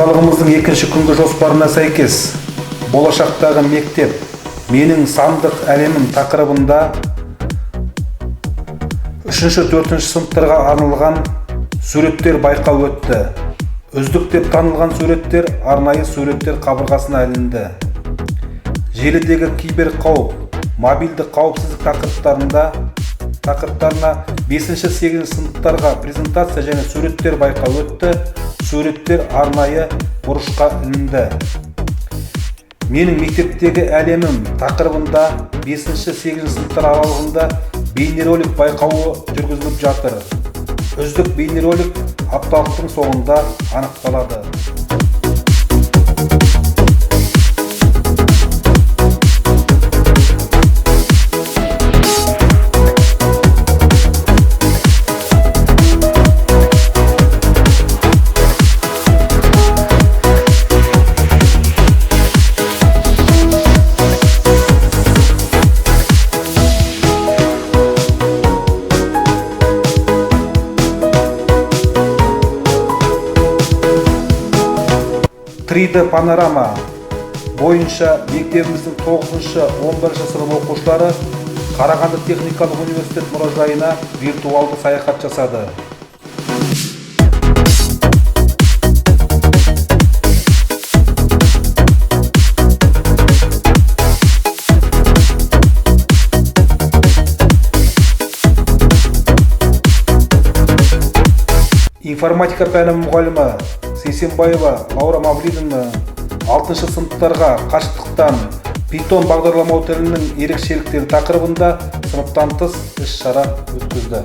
апталығымыздың екінші күнгі жоспарына сәйкес болашақтағы мектеп менің сандық әлемім тақырыбында 3-4 сыныптарға арналған суреттер байқауы өтті. Үздік деп танылған суреттер арнайы суреттер қабырғасына ілінді. Желідегі киберқауіп, мобильді қауіпсіздік тақырыптарына 5-8 сыныптарға презентация және суреттер байқауы өтті. Суреттер арнайы бұрышқа ілінді. Менің мектептегі әлемім тақырыбында 5-8 сыныптар аралығында бейнеролик байқауы жүргізіліп жатыр. Үздік бейнеролик апталықтың соңында анықталады. Триді панорама бойынша мектебіміздің 9-11 сынып оқушылары Қарағанды техникалық университет мұражайына виртуалды саяхат жасады. Информатика пәні мұғалімі Сейсенбаева Лаура Мавлидовна 6 сыныптарға қашықтықтан Python бағдарламау тілінің ерекшеліктері тақырыбында сыныптан тыс іс-шара өткізді.